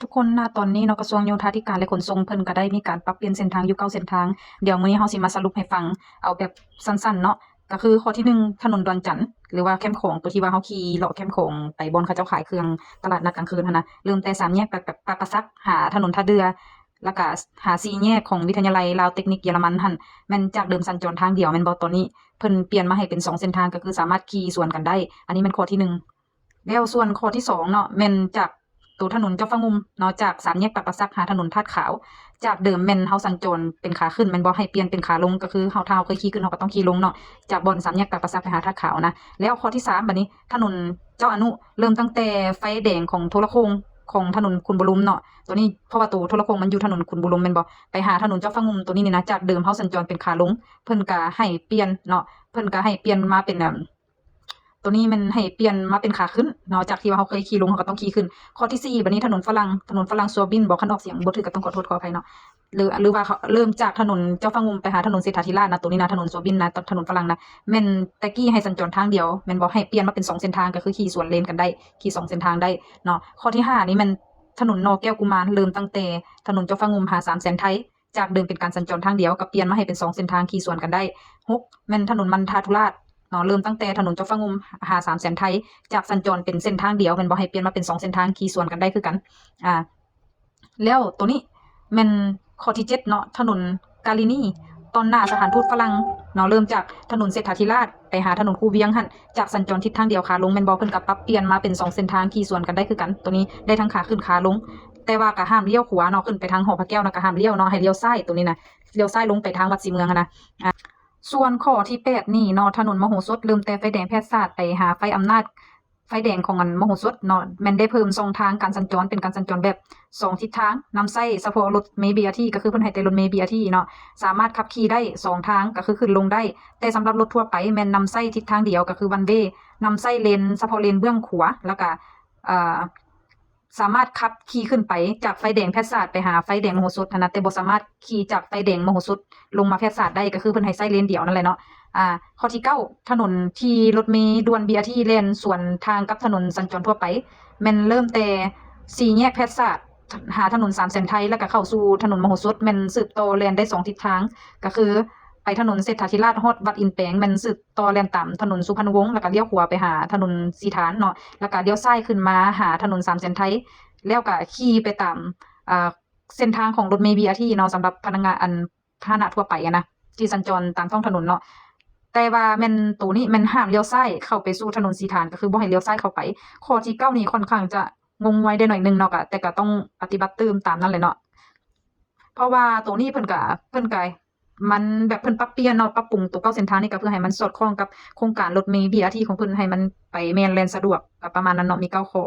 ทุกคนณตอนนี้เนาะกระทรวงโยธาธิการและขนส่งเพิ่นก็ได้มีการปรับเปลี่ยนเส้นทางอยู่9เส้นทางเดี๋ยวมื้อนี้เฮาสิมาสรุปให้ฟังเอาแบบสั้นๆเนาะก็คือข้อที่1ถนนดอนจันทน์หรือว่าแคมป์ของตัวที่ว่าเฮาขี่เลาะแคมป์ของไปบ่อนเขาเจ้าขายเครื่องตลาดนัดกลางคืนหั้นนะเริ่มแต่สามแยกปากกษักหาถนนท่าเรือแล้วก็หาสี่แยกของวิทยาลัยลาวเทคนิคเยอรมันหั่นแม่นจากเดิมสัญจรทางเดียวแม่นบ่ตอนนี้เพิ่นเปลี่ยนมาให้เป็น2เส้นทางก็คือสามารถขี่สวนกันได้อันนี้แม่นข้อที่หนึ่งแล้วส่วนข้อที่2เนาะแม่นจาก ตัวถนนเจ้าฟ้างุมเนาะจากสามแยกปากกระซักหาถนนธาตุขาวจากเดิมแม่นเฮาสัญจรเป็นขาขึ้นแม่นบ่ให้เปลี่ยนเป็นขาลงก็คือเฮาถ้าเฮาเคยขี่ขึ้นเฮาก็ต้องขี่ลงเนาะจากบ่อนสามแยกปากกระซักไปหาธาตุขาวนะแล้วข้อที่3บัดนี้ถนนเจ้าอนุเริ่มตั้งแต่ไฟแดงของโทรโข่งของถนนคุณบุรุมเนาะตัวนี้เพราะว่าตัวโทรโข่งมันอยู่ถนนคุณบุรุมแม่นบ่ไปหาถนนเจ้าฟ้างุมตัวนี้นี่นะจากเดิมเฮาสัญจรเป็นขาลงเพิ่นก็ให้เปลี่ยนเนาะเพิ่นก็ให้เปลี่ยนมาเป็นตัวนี้มันให้เปลี่ยนมาเป็นขาขึ้นเนาะจากที่ว่าเขาเคยขี่ลงเขาก็ต้องขี่ขึ้นข้อที่4บัดนี้ถนนฝรั่งซัวบินบอกคันออกเสียงบ่ถูกก็ต้องขอโทษขออภัยเนาะหรือว่าเขาเริ่มจากถนนเจ้าฟ้างุมไปหาถนนเศรษฐาธิราชนะตัวนี้นะถนนซัวบินนะถนนฝรั่งนะแม่นแต่กี้ให้สัญจรทางเดียวแม่นบ่ให้เปลี่ยนมาเป็น2เส้นทางก็คือขี่สวนเลนกันได้ขี่2เส้นทางได้เนาะข้อที่5นี่มันถนนนแก้วกุมารเริ่มตั้งแต่ถนนเจ้าฟ้างุมหา3แสนไทยจากเดิมเป็นการสัญจรทางเดียวก็เปลี่ยนมาให้เป็น2เส้นทางขี่สวนกันได้6แม่นถนนมันทาธุราช เนาะเริ่มตั้งแต่ถนนเจ้าฟ้างุมหา3แสนไทยจากสัญจรเป็นเส้นทางเดียวแม่นบ่ให้เปลี่ยนมาเป็น2เส้นทางขี่สวนกันได้คือกันอ่าแล้วตัวนี้แม่นข้อที่7เนาะถนนกาลินีตอนหน้าสถานทูตฝรั่งเนาะเริ่มจากถนนเศรษฐาธิราชไปหาถนนคูเวียงหั่นจากสัญจรทิศทางเดียวขาลงแม่นบ่เพิ่นก็ปรับเปลี่ยนมาเป็น2เส้นทางขี่สวนกันได้คือกันตัวนี้ได้ทั้งขาขึ้นขาลงแต่ว่าก็ห้ามเลี้ยวขวาเนาะขึ้นไปทางหอพระแก้วนะก็ห้ามเลี้ยวเนาะให้เลี้ยวซ้ายตัวนี้นะเลี้ยวซ้ายลงไปทางวัดศรีเมืองหั้นนะส่วนข้อที่8นี่เนาะถนนมโหสถเริ่มแต่ไฟแดงแพทย์ศาสตร์ไปหาไฟอำนาจไฟแดงของอันมโหสถเนาะแม่นได้เพิ่มช่องทางการสัญจรเป็นการสัญจรแบบ2ทิศทางนำใช้เฉพาะรถเมล์ BRT ก็คือเพิ่นให้แต่รถเมล์ BRT เนาะสามารถขับขี่ได้2ทางก็คือขึ้นลงได้แต่สำหรับรถทั่วไปแม่นนำใช้ทิศทางเดียวก็คือ one way นำใช้เลนเฉพาะเลนเบื้องขวาแล้วก็อ่าสามารถขับขี่ขึ้นไปจากไฟแดงแพทย์ศาสตร์ไปหาไฟแดงมโหสถนะแต่บ่สามารถขี่จากไฟแดงมโหสถลงมาแพทย์ศาสตร์ได้ก็คือเพิ่นให้ใช้เลนเดียวนั่นแหละเนาะ ข้อที่9ถนนที่รถเมล์ด่วน BRT แล่นสวนทางกับถนนสัญจรทั่วไปแม่นเริ่มแต่สี่แยกแพทยศาสตร์หาถนน3เส้นไทยแล้วก็เข้าสู่ถนนมโหสถแม่นสืบต่อแล่นได้2ทิศทางก็คือไปถนนเศรษฐาธิราชฮอดวัดอินแปลงแม่นสืบต่อแล่นตามถนนสุพรรณวงศ์แล้วก็เลี้ยวขวาไปหาถนนสีฐานเนาะแล้วก็เลี้ยวซ้ายขึ้นมาหาถนน3เส้นไทยแล้วก็ขี่ไปตามอ่าเส้นทางของรถเมล์ BRT เนาะสำหรับพนักงานพาหนะทั่วไปนะที่สัญจรตามท้องถนนเนาะ แต่ว่าแม่นตัวนี้แม่นห้ามเลี้ยวซ้ายเข้าไปสู่ถนนสีฐานก็คือบ่ให้เลี้ยวซ้ายเข้าไปข้อที่9นี่ค่อนข้างจะงงงวยได้หน่อยหนึ่งเนาะก็แต่ก็ต้องปฏิบัติตามนั้นเลยเนาะเพราะว่าตัวนี้เพิ่นก็มันแบบเพิ่นปรับเปลี่ยนเนาะปรับปรุงตัว9เส้นทางนี่ก็เพื่อให้มันสอดคล้องกับโครงการรถเมล์ BRT ของเพิ่นให้มันไปแม่นแล่นสะดวกก็ประมาณนั้นเนาะมี9ข้อ